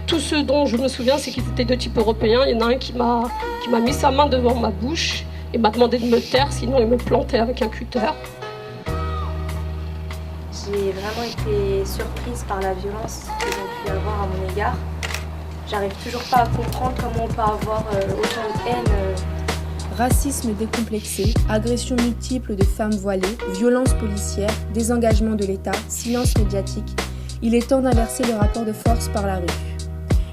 Tout ce dont je me souviens, c'est qu'ils étaient de type européen. Il y en a un qui m'a mis sa main devant ma bouche et m'a demandé de me taire, sinon il me plantait avec un cutter. J'ai vraiment été surprise par la violence qu'ils ont pu avoir à mon égard. J'arrive toujours pas à comprendre comment on peut avoir autant de haine. Racisme décomplexé, agressions multiples de femmes voilées, violences policières, désengagement de l'État, silence médiatique. Il est temps d'inverser le rapport de force par la rue.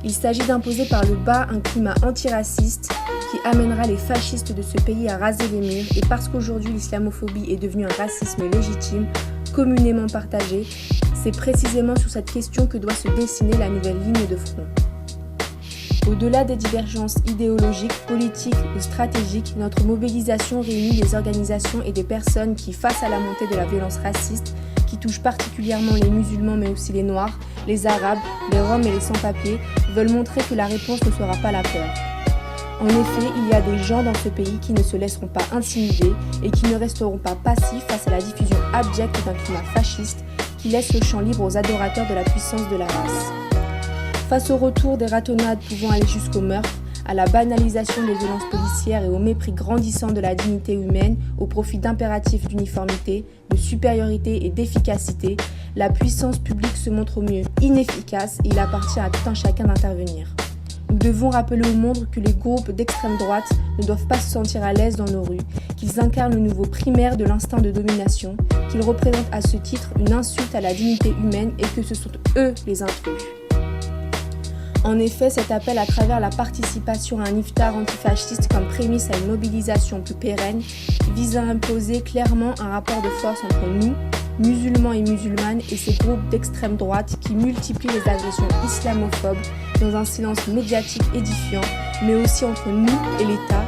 Il s'agit d'imposer par le bas un climat antiraciste qui amènera les fascistes de ce pays à raser les murs, et parce qu'aujourd'hui l'islamophobie est devenue un racisme légitime, communément partagé, c'est précisément sur cette question que doit se dessiner la nouvelle ligne de front. Au-delà des divergences idéologiques, politiques ou stratégiques, notre mobilisation réunit des organisations et des personnes qui, face à la montée de la violence raciste, qui touche particulièrement les musulmans mais aussi les noirs, les arabes, les roms et les sans-papiers, veulent montrer que la réponse ne sera pas la peur. En effet, il y a des gens dans ce pays qui ne se laisseront pas intimider et qui ne resteront pas passifs face à la diffusion abjecte d'un climat fasciste qui laisse le champ libre aux adorateurs de la puissance de la race. Face au retour des ratonnades pouvant aller jusqu'au meurtre, à la banalisation des violences policières et au mépris grandissant de la dignité humaine au profit d'impératifs d'uniformité, de supériorité et d'efficacité, la puissance publique se montre au mieux inefficace et il appartient à tout un chacun d'intervenir. Nous devons rappeler au monde que les groupes d'extrême droite ne doivent pas se sentir à l'aise dans nos rues, qu'ils incarnent le niveau primaire de l'instinct de domination, qu'ils représentent à ce titre une insulte à la dignité humaine et que ce sont eux les intrus. En effet, cet appel à travers la participation à un iftar antifasciste comme prémisse à une mobilisation plus pérenne vise à imposer clairement un rapport de force entre nous, musulmans et musulmanes, et ces groupes d'extrême droite qui multiplient les agressions islamophobes dans un silence médiatique édifiant, mais aussi entre nous et l'État,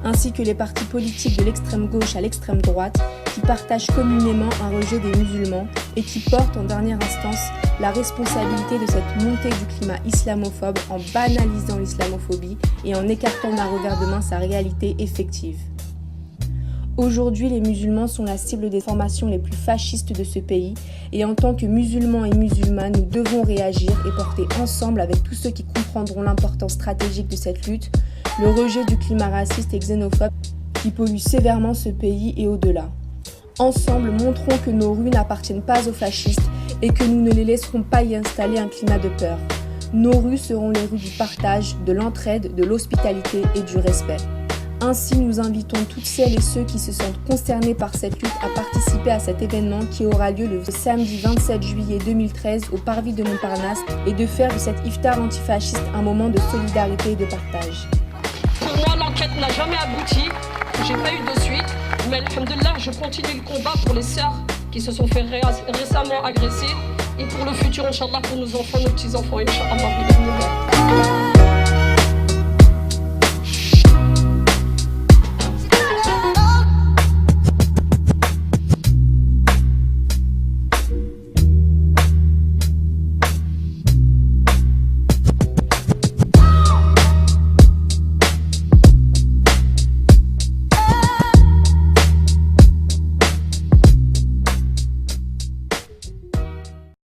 ainsi que les partis politiques de l'extrême gauche à l'extrême droite qui partagent communément un rejet des musulmans et qui portent en dernière instance la responsabilité de cette montée du climat islamophobe en banalisant l'islamophobie et en écartant d'un revers de main sa réalité effective. Aujourd'hui, les musulmans sont la cible des formations les plus fascistes de ce pays et en tant que musulmans et musulmanes, nous devons réagir et porter ensemble avec tous ceux qui comprendront l'importance stratégique de cette lutte, le rejet du climat raciste et xénophobe qui pollue sévèrement ce pays et au-delà. Ensemble, montrons que nos rues n'appartiennent pas aux fascistes et que nous ne les laisserons pas y installer un climat de peur. Nos rues seront les rues du partage, de l'entraide, de l'hospitalité et du respect. Ainsi, nous invitons toutes celles et ceux qui se sentent concernés par cette lutte à participer à cet événement qui aura lieu le samedi 27 juillet 2013 au Parvis de Montparnasse et de faire de cet iftar antifasciste un moment de solidarité et de partage. Pour moi, l'enquête n'a jamais abouti, j'ai pas eu de suite, mais alhamdoulilah, je continue le combat pour les sœurs qui se sont fait récemment agresser et pour le futur, Inch'Allah, pour nos enfants, nos petits-enfants, Inch'Allah.